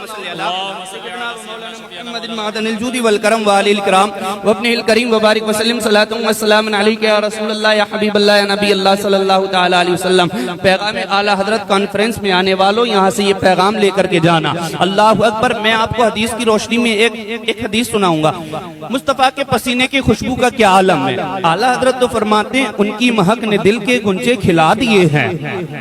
صل علی سیدنا مولانا محمد معدن الجود والکرم وآلہ الکرام وابنہ الکریم وبارک وسلم صلاۃ و سلام علیک یا رسول اللہ یا حبیب اللہ یا نبی اللہ صلی اللہ تعالی علیہ وسلم۔ پیغام اعلیٰ حضرت کانفرنس میں آنے والوں یہاں سے یہ پیغام لے کر کے جانا۔ اللہ اکبر۔ میں آپ کو حدیث کی روشنی میں ایک حدیث سناؤں گا۔ مصطفیٰ کے پسینے کی خوشبو کا کیا عالم ہے۔ اعلیٰ حضرت تو فرماتے ہیں ان کی مہک نے دل کے گنچے کھلا دیے ہیں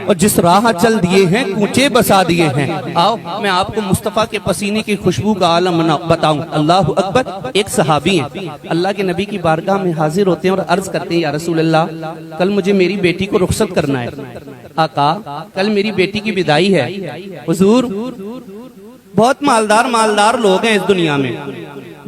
اور جس راہ چل دیے ہیں کوچے بسا دیے ہیں۔ آؤ میں آپ کو مصطفیٰ کے پسینے کی خوشبو کا عالم بتاؤں۔ اللہ اکبر۔ ایک صحابی ہیں، اللہ کے نبی کی بارگاہ میں حاضر ہوتے ہیں اور عرض کرتے ہیں یا رسول اللہ کل مجھے میری بیٹی کو رخصت کرنا ہے۔ آقا کل میری بیٹی کی بدائی ہے۔ حضور بہت مالدار لوگ ہیں اس دنیا میں،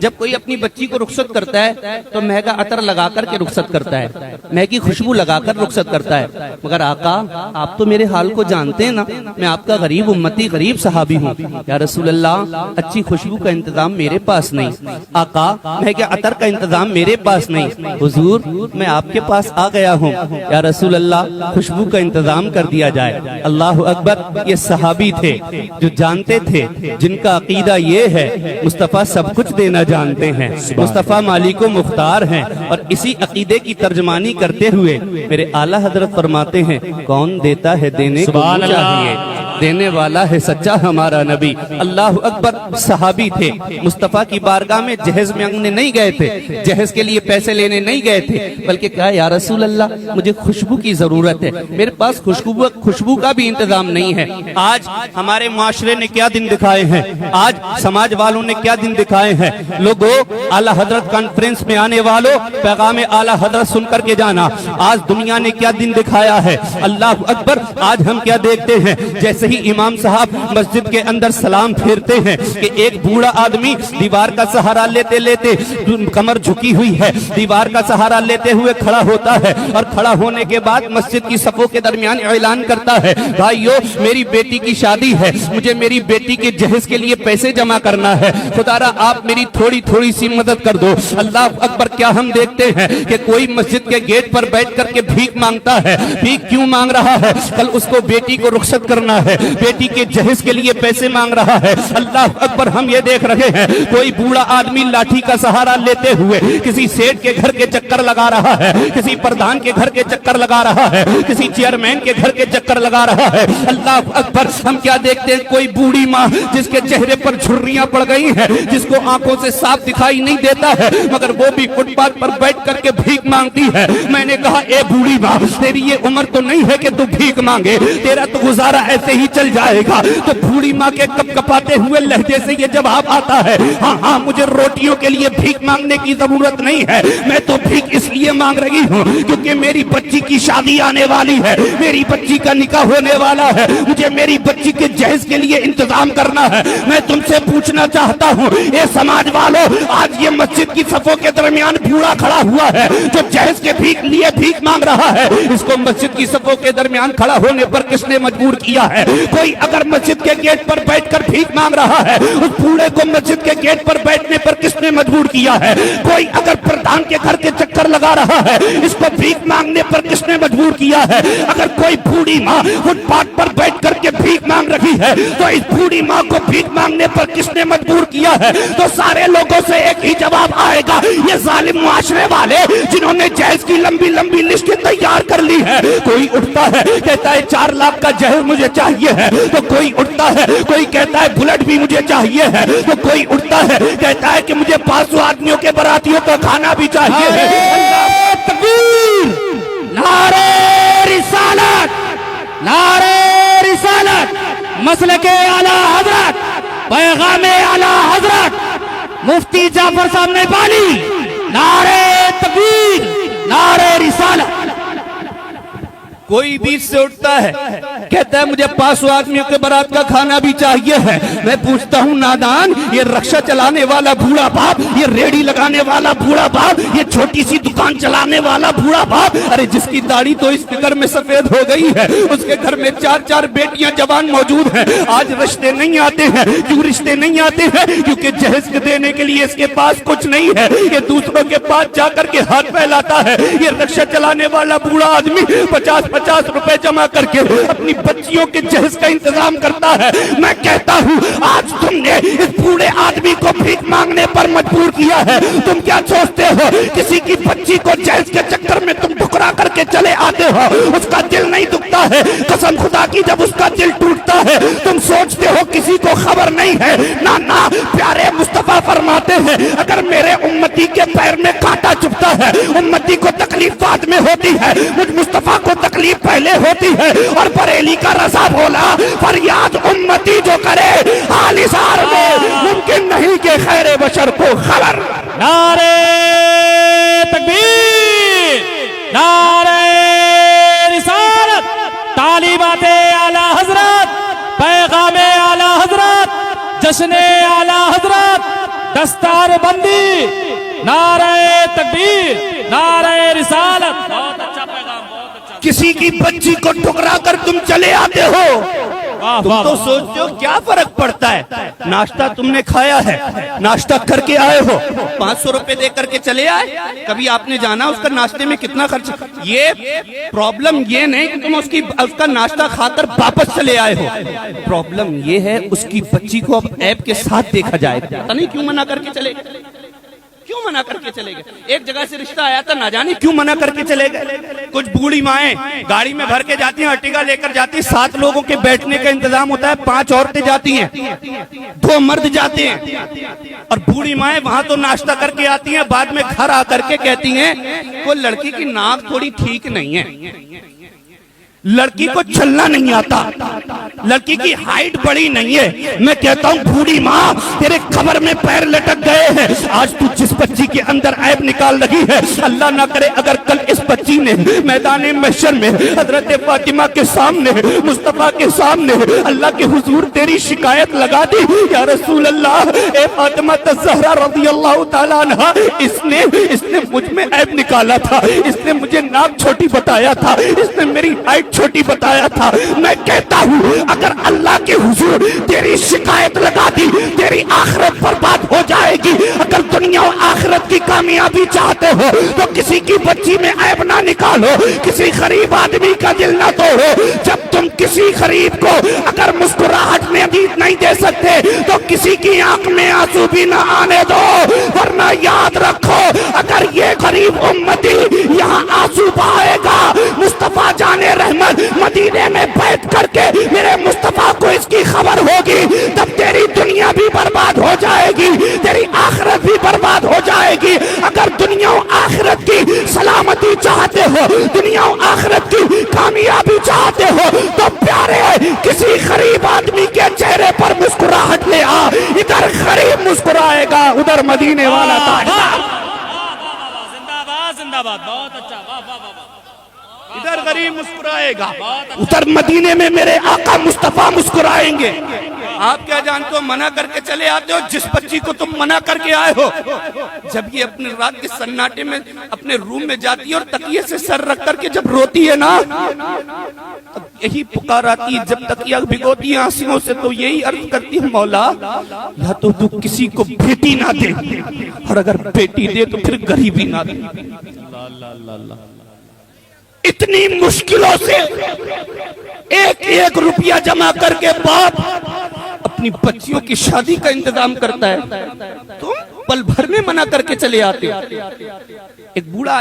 جب کوئی اپنی بچی کو رخصت کرتا ہے تو مہنگا عطر لگا کر کے رخصت کرتا ہے، مہنگی خوشبو لگا کر رخصت کرتا ہے، مگر آقا آپ تو میرے حال کو جانتے ہیں نا، میں آپ کا غریب امتی غریب صحابی ہوں۔ یا رسول اللہ اچھی خوشبو کا انتظام میرے پاس نہیں، آقا مہنگے عطر کا انتظام میرے پاس نہیں۔ حضور میں آپ کے پاس آ گیا ہوں، یا رسول اللہ خوشبو کا انتظام کر دیا جائے۔ اللہ اکبر۔ یہ صحابی تھے جو جانتے تھے، جن کا عقیدہ یہ ہے مصطفیٰ سب کچھ دینا جانتے ہیں، مصطفیٰ مالک و مختار ہیں، اور اسی عقیدے کی ترجمانی کرتے ہوئے میرے اعلیٰ حضرت فرماتے ہیں کون دیتا ہے دینے کو چاہیے، دینے والا ہے سچا ہمارا نبی۔ اللہ اکبر۔ صحابی تھے، مصطفیٰ کی بارگاہ میں جہیز مانگنے نہیں گئے تھے، جہیز کے لیے پیسے لینے نہیں گئے تھے، بلکہ کہا یا رسول اللہ مجھے خوشبو کی ضرورت ہے، میرے پاس خوشبو کا بھی انتظام نہیں ہے۔ آج ہمارے معاشرے نے کیا دن دکھائے ہیں، آج سماج والوں نے کیا دن دکھائے ہیں۔ لوگوں اعلیٰ حضرت کانفرنس میں آنے والوں پیغام اعلیٰ حضرت سن کر کے جانا۔ آج دنیا نے کیا دن دکھایا ہے۔ اللہ اکبر۔ آج ہم کیا دیکھتے ہیں، جیسے ہی امام صاحب مسجد کے اندر سلام پھیرتے ہیں کہ ایک بوڑھا آدمی دیوار کا سہارا لیتے لیتے کمر جھکی ہوئی ہے، دیوار کا سہارا لیتے ہوئے کھڑا ہوتا ہے، اور کھڑا ہونے کے بعد مسجد کی صفوں کے درمیان اعلان کرتا ہے بھائیو میری بیٹی کی شادی ہے، مجھے میری بیٹی کے جہیز کے لیے پیسے جمع کرنا ہے، خدا را آپ میری تھوڑی سی مدد کر دو۔ اللہ اکبر۔ کیا ہم دیکھتے ہیں کہ کوئی مسجد کے گیٹ پر بیٹھ کر کے بھیک مانگتا ہے، بھیک کیوں مانگ رہا ہے؟ کل اس کو بیٹی کو رخصت کرنا ہے، بیٹی کے جہیز کے لیے پیسے مانگ رہا ہے۔ اللہ اکبر۔ ہم یہ دیکھ رہے ہیں کوئی بوڑھا آدمی لاٹھی کا سہارا لیتے ہوئے کسی سیٹ کے گھر کے چکر لگا رہا ہے، کسی پردھان کے گھر کے چکر لگا رہا ہے، کسی چیئرمین کے گھر کے چکر لگا رہا ہے۔ اللہ اکبر۔ ہم کیا دیکھتے ہیں کوئی بوڑھی ماں جس کے چہرے پر جھریاں پڑ گئی ہیں، جس کو آنکھوں سے صاف دکھائی نہیں دیتا ہے، مگر وہ بھی فٹ پاتھ پر بیٹھ کر کے بھیک مانگتی ہے۔ میں نے کہا اے بوڑھی ماں تیری یہ عمر تو نہیں ہے کہ تو بھیک مانگے، تیرا تو گزارا ایسے ہی چل جائے گا۔ تو بوڑھی ماں کے کپ کپاتے ہوئے لہجے سے یہ جواب آتا ہے ہاں مجھے روٹیوں کے لیے بھیک مانگنے کی ضرورت نہیں ہے، میں تو بھیک اس لیے مانگ رہی ہوں کیونکہ میری بچی کی شادی آنے والی ہے، میری بچی کا نکاح ہونے والا ہے، مجھے میری بچی کے جہیز کے لیے انتظام کرنا ہے۔ میں تم سے پوچھنا چاہتا ہوں اے سماج والوں، آج یہ مسجد کی صفوں کے درمیان بوڑھا کھڑا ہوا ہے جو جہیز کے لیے بھیک مانگ رہا ہے، اس کو مسجد کی صفوں کے درمیان کھڑا ہونے پر کس نے مجبور کیا ہے؟ کوئی اگر مسجد کے گیٹ پر بیٹھ کر بھیک مانگ رہا ہے، اس بوڑھے کو مسجد کے گیٹ پر بیٹھنے پر کس نے مجبور کیا ہے؟ کوئی اگر پردھان کے گھر کے چکر لگا رہا ہے، اس کو بھیک مانگنے پر کس نے مجبور کیا ہے؟ اگر کوئی بوڑھی ماں فٹ پاتھ پر بیٹھ کر کے بھیک مانگ رہی ہے تو اس بوڑھی ماں کو بھیک مانگنے پر کس نے مجبور کیا ہے؟ تو سارے لوگوں سے ایک ہی جواب آئے گا، یہ ظالم معاشرے والے جنہوں نے جہیز کی لمبی لسٹیں تیار کر لی ہے۔ کوئی اٹھتا ہے کہتا ہے 4 لاکھ کا جہیز مجھے چاہیے ہے، تو کوئی اٹھتا ہے کوئی کہتا ہے بلٹ بھی مجھے چاہیے ہے، تو کوئی اٹھتا ہے کہتا ہے کہ مجھے 500 آدمیوں کے براتیوں کا کھانا بھی چاہیے ہے۔ اللہ تکبیر، نعرہ رسالت، نعرہ رسالت، مسلک اعلیٰ حضرت، پیغام اعلیٰ حضرت مفتی جعفر صاحب نیپالی، نعرہ تکبیر، نعرہ رسالت۔ کوئی بیچ سے اٹھتا ہے کہتا ہے مجھے 500 آدمیوں کے برات کا کھانا بھی چاہیے ہے۔ میں پوچھتا ہوں نادان، یہ رکشہ چلانے والا بوڑھا باپ، یہ ریڑھی لگانے والا بوڑھا باپ، یہ چھوٹی سی دکان چلانے والا بوڑھا باپ، ارے جس کی داڑھی تو اس فکر میں سفید ہو گئی ہے، اس کے گھر میں 4 بیٹیاں جوان موجود ہیں، آج رشتے نہیں آتے ہیں۔ کیوں رشتے نہیں آتے ہیں؟ کیونکہ جہیز دینے کے لیے اس کے پاس کچھ نہیں ہے، یہ دوسروں کے پاس جا کر کے ہاتھ پھیلاتا ہے۔ یہ رکشہ چلانے والا بوڑھا آدمی 50 روپے جمع کر کے اپنی بچیوں کے جہیز کا انتظام کرتا ہے. میں کہتا ہوں آج تم نے اس بوڑھے آدمی کو بھیک مانگنے پر مجبور کیا ہے. تم کیا سوچتے ہو کسی کی بچی کو جہیز کے چکر میں تم ٹھکرا کر کے چلے آتے ہو؟ اس کا دل نہیں دکھتا ہے؟ قسم خدا کی جب اس کا دل ٹوٹتا ہے تم سوچتے ہو کسی کو خبر نہیں ہے؟ نہ پیارے مصطفیٰ فرماتے ہیں اگر میرے امتی کے پیر میں کانٹا چبھتا ہے امتی کو تکلیف بعد میں ہوتی ہے, مجھ مصطفیٰ کو تکلیف پہلے ہوتی ہے. اور بریلی کا رضا بولا فریاد امتی جو کرے حال اظہار میں ممکن نہیں کہ خیر بشر کو خبر. نعرہ تکبیر, نعرہ رسالت, تعلیمات اعلی حضرت, پیغام اعلی حضرت, جشن اعلی حضرت, دستار بندی, نعرہ تکبیر, نعرہ رسالت. بہت اچھا پیغام, بہت اچھا. کسی کی بچی کو ٹھکرا کر تم چلے آتے ہو, تم تو سوچتے ہو کیا فرق پڑتا ہے؟ ناشتہ تم نے کھایا ہے, ناشتہ کر کے آئے ہو, 500 روپے دے کر کے چلے آئے. کبھی آپ نے جانا اس کا ناشتے میں کتنا خرچ؟ یہ پرابلم یہ نہیں کہ تم اس کا ناشتہ کھا کر واپس چلے آئے ہو, پرابلم یہ ہے اس کی بچی کو اب عیب کے ساتھ دیکھا جائے. پتہ نہیں کیوں منع کر کے چلے گئے, کیوں منع کر کے چلے گئے؟ ایک جگہ سے رشتہ آیا تھا, نہ جانے کیوں منع کر کے چلے گئے. کچھ بوڑھی مائیں گاڑی میں بھر کے جاتی ہیں, ارٹیگا لے کر جاتی ہیں, 7 لوگوں کے بیٹھنے کا انتظام ہوتا ہے, 5 عورتیں جاتی ہیں, 2 مرد جاتے ہیں, اور بوڑھی مائیں وہاں تو ناشتہ کر کے آتی ہیں, بعد میں گھر آ کر کے کہتی ہیں وہ لڑکی کی ناک تھوڑی ٹھیک نہیں ہے, لڑکی کو چلنا نہیں آتا, لڑکی کی ہائٹ بڑی نہیں ہے. میں کہتا ہوں بوڑھی ماں تیرے قبر میں پیر لٹک گئے ہیں. آج تو جس بچی کے اندر عیب نکال رہی ہے, اللہ نہ کرے اگر کل اس بچی نے میدان محشر میں حضرت فاطمہ کے سامنے, مصطفیٰ کے سامنے اللہ کے حضور تیری شکایت لگا دی, یا رسول اللہ اے فاطمہ الزہرا رضی اللہ تعالیٰ عنہ, اس نے مجھ میں عیب نکالا تھا, اس نے مجھے ناک چھوٹی بتایا تھا, اس نے میری ہائٹ چھوٹی بتایا تھا. میں کہتا ہوں اگر اللہ کے حضور تیری شکایت لگا دی تیری آخرت برباد ہو جائے گی. اگر دنیا و آخرت کی کامیابی چاہتے ہو تو کسی کی بچی میں عیب نہ نکالو, کسی غریب آدمی کا دل نہ توڑو. جب تم کسی غریب کو اگر مسکراہٹ میں نہیں دے سکتے تو کسی کی آنکھ میں آنسو بھی نہ آنے دو, ورنہ یاد رکھو اگر یہ غریب امتی یہاں آنسو بہائے گا, مصطفیٰ جانے رحمت مدینے میں بیٹھ کر کے میرے مصطفیٰ کو اس کی خبر ہوگی, تب تیری دنیا بھی برباد ہو جائے گی, تیری آخرت بھی برباد ہو جائے گی. اگر دنیا و آخرت کی سلامتی چاہتے ہو, دنیا و آخرت کی کامیابی چاہتے ہو, تو پیارے کسی غریب آدمی کے چہرے پر مسکراہٹ لے آ. ادھر غریب مسکرائے گا, ادھر مدینے والا تاجدار. زندہ باد, زندہ باد, بہت اچھا. واہ واہ واہ. ادھر غریب مسکرائے گا, ادھر مدینے میں میرے آقا مصطفیٰ مسکرائیں گے. آپ کیا جانتے ہو منع کر کے چلے آتے ہو جس بچی کو تم منع کر کے آئے ہو, جب یہ اپنے رات کے سناٹے میں اپنے روم میں جاتی ہے اور تکیے سے سر رکھ کر کے جب روتی ہے نا, تب یہی پکار آتی ہے, جب تکیہ بھگوتی ہے آنسوؤں سے تو یہی عرض کرتی ہے مولا یا تو تو کسی کو بیٹی نہ دے, اور اگر بیٹی دے تو پھر غریبی نہ دے. اتنی مشکلوں سے ایک روپیہ جمع کر کے باپ اپنی بچیوں کی شادی کا انتظام کرتا ہے, تم پل بھر میں منع کر کے چلے آتے. ایک بوڑھا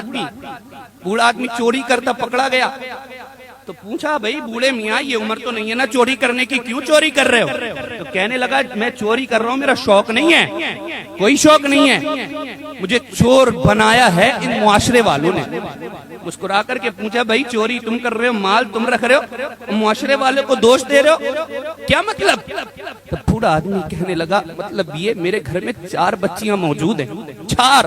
آدمی چوری کرتا پکڑا گیا, تو پوچھا بھئی بوڑھے میاں یہ عمر تو نہیں ہے نا چوری کرنے کی, کیوں چوری کر رہے ہو؟ تو کہنے لگا میں چوری کر رہا ہوں, میرا شوق نہیں ہے, کوئی شوق نہیں ہے, مجھے چور بنایا ہے ان معاشرے والوں نے. مسکرا کر کے پوچھا بھئی چوری تم کر رہے ہو, مال تم رکھ رہے ہو, معاشرے والوں کو دوش دے رہے ہو, کیا مطلب؟ تو بوڑھا آدمی کہنے لگا مطلب یہ میرے گھر میں 4 بچیاں موجود ہیں, 4,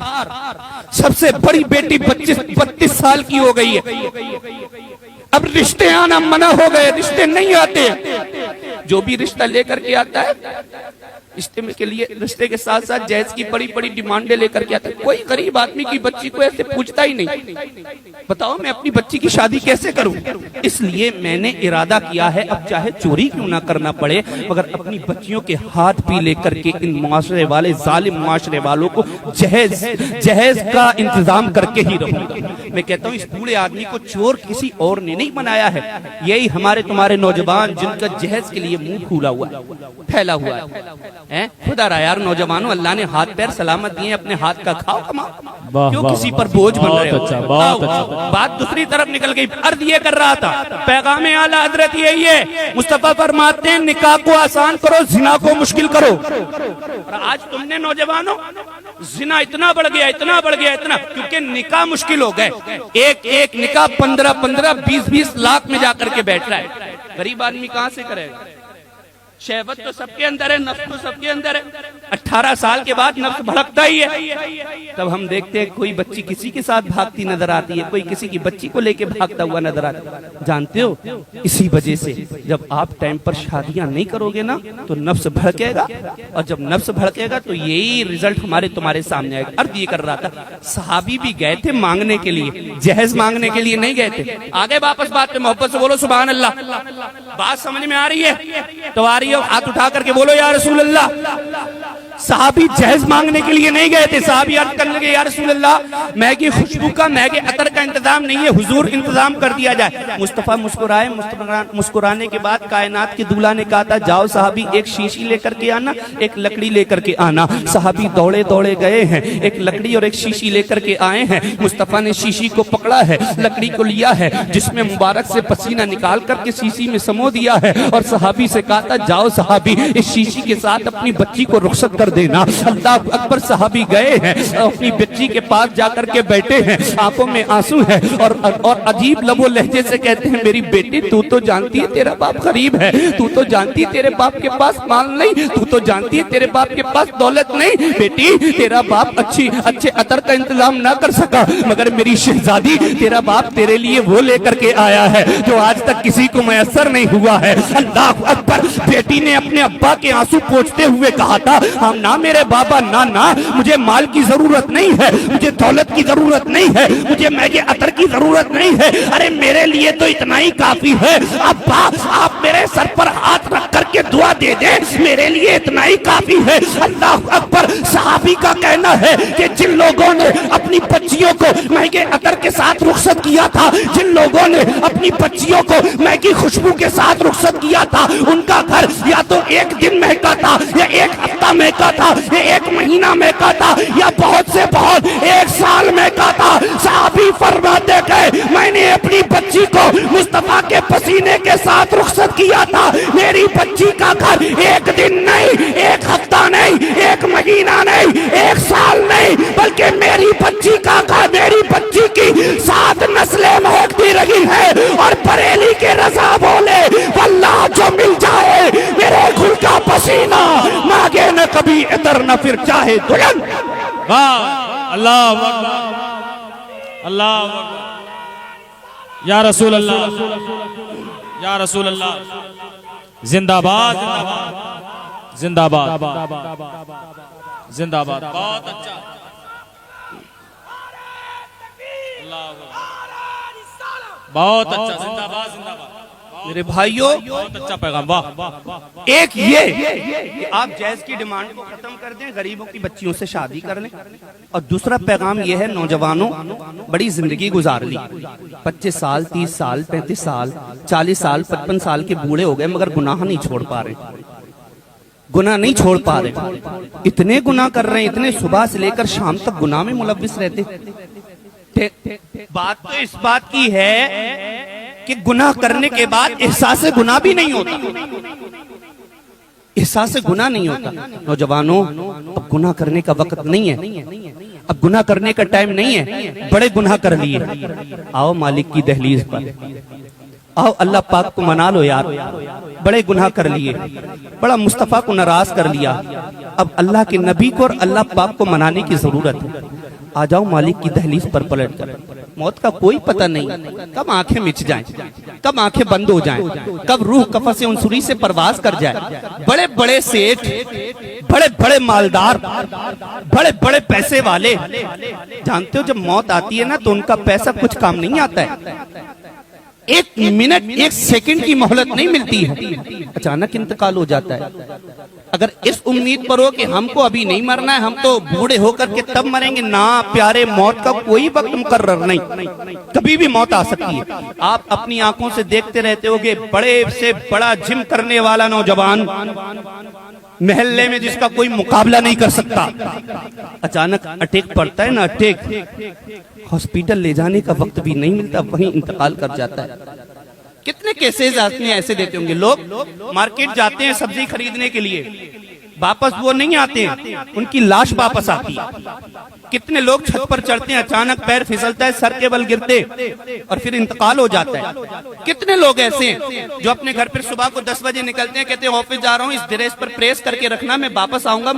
سب سے بڑی بیٹی 32 سال کی ہو گئی ہے, اب رشتے آنا منع ہو گئے, رشتے نہیں آتے. جو بھی رشتہ لے کر کے آتا ہے رشتے کے ساتھ ساتھ جہیز کی بڑی بڑی ڈیمانڈیں لے کر کے آتا ہے. کوئی غریب آدمی کی بچی کو ایسے پوچھتا ہی نہیں. بتاؤ میں اپنی بچی کی شادی کیسے کروں؟ اس لیے میں نے ارادہ کیا ہے اب چاہے چوری کیوں نہ کرنا پڑے مگر اپنی بچیوں کے ہاتھ پی لے کر کے ان معاشرے والے ظالم معاشرے والوں کو جہیز کا انتظام کر کے ہی رہوں گا. میں کہتا ہوں اس بوڑھے آدمی کو چور کسی اور نے نہیں بنایا ہے. یہی ہمارے تمہارے نوجوان جن کا جہیز کے لیے منہ کھولا ہوا ہے, پھیلا ہوا ہے. خدا را یار نوجوانوں, اللہ نے ہاتھ پیر سلامت دیے, اپنے ہاتھ کا کھاؤ کماؤ, کیوں کسی پر بوجھ بن رہے ہو؟ بات دوسری طرف نکل گئی. عرض یہ کر رہا تھا, پیغام اعلیٰ حضرت یہی ہے, مصطفیٰ فرماتے ہیں نکاح کو آسان کرو, زنا کو مشکل کرو. اور آج تم نے نوجوانوں زنا اتنا بڑھ گیا اتنا, کیونکہ نکاح مشکل ہو گئے. ایک نکاح 15-20 لاکھ میں جا کر کے بیٹھ رہا ہے. غریب آدمی کہاں سے کرے گا؟ شہوت تو سب کے اندر ہے, نفس تو سب کے اندر ہے. 18 سال کے بعد نفس بھڑکتا ہی ہے. تب ہم دیکھتے ہیں کوئی بچی کسی کے ساتھ بھاگتی نظر آتی ہے, کوئی کسی کی بچی کو لے کے بھاگتا ہوا نظر آتا ہے. جانتے ہو اسی وجہ سے جب آپ ٹائم پر شادیاں نہیں کرو گے نا تو نفس بھڑکے گا, اور جب نفس بھڑکے گا تو یہی رزلٹ ہمارے تمہارے سامنے آئے گا. عرض یہ کر رہا تھا, صحابی بھی گئے تھے مانگنے کے لیے, جہیز مانگنے کے لیے نہیں گئے تھے. آگے واپس بات پہ محبت سے بولو سبحان اللہ. بات سمجھ میں آ رہی ہے تو آ رہی ہے, ہاتھ اٹھا کر کے بولو یا رسول اللہ. صحابی جہیز مانگنے کے لیے نہیں گئے تھے. صحابی عرض کرنے لگے, یا رسول اللہ مہنگی خوشبو کا, مہنگے عطر کا انتظام نہیں ہے, حضور انتظام کر دیا جائے. مصطفیٰ مسکرائے. مسکرانے کے بعد کائنات کے دولہا نے کہا تھا, جاؤ صحابی ایک شیشی لے کر کے آنا, ایک لکڑی لے کر کے آنا. صحابی دوڑے گئے ہیں, ایک لکڑی اور ایک شیشی لے کر کے آئے ہیں. مصطفیٰ نے شیشی کو پکڑا ہے, لکڑی کو لیا ہے, جس میں مبارک سے پسینہ نکال کر کے شیشی میں سمو دیا ہے, اور صحابی سے کہا تھا, جاؤ صحابی اس شیشی کے ساتھ اپنی بچی کو رخصت کر دینا. اللہ اکبر. صحابی گئے ہیں, اپنی بچی کے پاس جا کر کے بیٹھے ہیں, آنکھوں میں آنسو ہے, اور عجیب لب و لہجے سے کہتے ہیں, میری بیٹی تو جانتی ہے تیرا باپ غریب ہے, تو جانتی ہے تیرے باپ کے پاس مال نہیں, تو جانتی ہے تیرے باپ کے پاس دولت نہیں. بیٹی تیرا باپ اچھے عطر کا انتظام نہ کر سکا, مگر میری شہزادی تیرا باپ تیرے لیے وہ لے کر کے آیا ہے جو آج تک کسی کو میسر نہیں ہوا ہے. اللہ اکبر. بیٹی نے اپنے ابا کے آنسو پوچھتے ہوئے کہا تھا, ہم نہ میرے بابا نہ مجھے مال کی ضرورت نہیں ہے, مجھے دولت کی ضرورت نہیں ہے, مجھے مہنگے عطر کی ضرورت نہیں ہے. ارے میرے لیے تو اتنا ہی کافی ہے. ابا آپ میرے سر پر ہاتھ رکھ کر کے دعا دے دیں, میرے لیے اتنا ہی کافی ہے. اللہ اکبر. صحابی کا کہنا ہے کہ جن لوگوں نے اپنی بچیوں کو مہنگے عطر کے ساتھ رخصت کیا تھا, جن لوگوں نے اپنی بچیوں کو مہنگی خوشبو کے ساتھ رخصت کیا تھا, ان کا گھر یا تو ایک دن مہکا تھا, یا ایک ہفتہ مہکا تھا, یا ایک مہینہ مہکا تھا, یا بہت سے بہت 1 سال مہکا تھا. صحابی فرماتے گئے, میں نے اپنی بچی کو مصطفیٰ کے پسینے کے ساتھ رخصت کیا تھا. میری بچی کا گھر 1 دن نہیں, 1 ہفتہ نہیں, 1 مہینہ نہیں, 1 سال نہیں, بلکہ میری بچی کا گھر, میری بچی کی 7 نسلیں مہکتی رہی ہے. اور بریلی کے رضا بولے, واللہ جو مل جائے میرے گل کا پسینہ, مانگے نہ کبھی عطر نہ پھر چاہے دلہن. اللہ اللہ یا رسول اللہ, یا رسول اللہ. زندہ باد, زندہ باد, زندہ باد. بہت اچھا. بہت اچھا. زندہ باد, زندہ باد. میرے بھائیوں بہت اچھا پیغام. واہ. ایک یہ کہ آپ جہیز کی ڈیمانڈ کو ختم کر دیں, غریبوں کی بچیوں سے شادی کر لیں. اور دوسرا پیغام یہ ہے, نوجوانوں بڑی زندگی گزار لی, 25 سال, 30 سال, 35 سال, 40 سال, 55 سال کے بوڑھے ہو گئے, مگر گناہ نہیں چھوڑ پا رہے, گناہ نہیں چھوڑ پا رہے. اتنے گناہ کر رہے ہیں, اتنے صبح سے لے کر شام تک گناہ میں ملوث رہتے. بات تو اس بات کی ہے کہ گناہ کرنے کے بعد احساس گناہ بھی نہیں ہوتا, احساس گناہ نہیں ہوتا. نوجوانوں اب گناہ کرنے کا وقت نہیں ہے, اب گناہ کرنے کا ٹائم نہیں ہے. بڑے گناہ کر لیے, آؤ مالک کی دہلیز پر, آؤ اللہ پاک کو منا لو یار. بڑے گناہ کر لیے, بڑا مصطفیٰ کو ناراض کر لیا, اب اللہ کے نبی کو اور اللہ پاک کو منانے کی ضرورت ہے. آ جاؤ مالک کی دہلیز پر پلٹ کر. موت کا کوئی پتہ نہیں کب آنکھیں مچ جائیں، کب آنکھیں بند ہو جائیں، کب روح کفس انصری سے پرواز کر جائے۔ بڑے بڑے سیٹھ، بڑے بڑے مالدار، بڑے بڑے پیسے والے، جانتے ہو جب موت آتی ہے نا تو ان کا پیسہ کچھ کام نہیں آتا ہے، ایک منٹ ایک سیکنڈ کی مہلت نہیں ملتی ہے، اچانک انتقال ہو جاتا ہے۔ اگر اس امید پر ہو کہ ہم کو ابھی نہیں مرنا ہے، ہم تو بوڑھے ہو کر کے تب مریں گے، نہ پیارے، موت کا کوئی وقت مقرر نہیں، کبھی بھی موت آ سکتی ہے۔ آپ اپنی آنکھوں سے دیکھتے رہتے ہوگے بڑے سے بڑا جم کرنے والا نوجوان محلے میں جس کا کوئی مقابلہ نہیں کر سکتا، اچانک اٹیک پڑتا ہے نا، اٹیک، ہاسپیٹل لے جانے کا وقت بھی نہیں ملتا، وہیں انتقال کر جاتا ہے۔ کتنے کیسز آتے ہیں ایسے دیتے ہوں گے، لوگ مارکیٹ جاتے ہیں سبزی خریدنے کے لیے، واپس وہ نہیں آتے ہیں، ان کی لاش واپس آتی ہے۔ کتنے لوگ چھت پر چڑھتے ہیں، اچانک پیر پھسلتا ہے، سر کے بل گرتے اور پھر انتقال ہو جاتا ہے۔ کتنے لوگ ایسے ہیں جو اپنے گھر پر صبح کو 10 بجے نکلتے ہیں، کہتے ہیں آفس جا رہا ہوں، اس ڈریس پر پریس کر کے رکھنا، میں واپس آؤں گا۔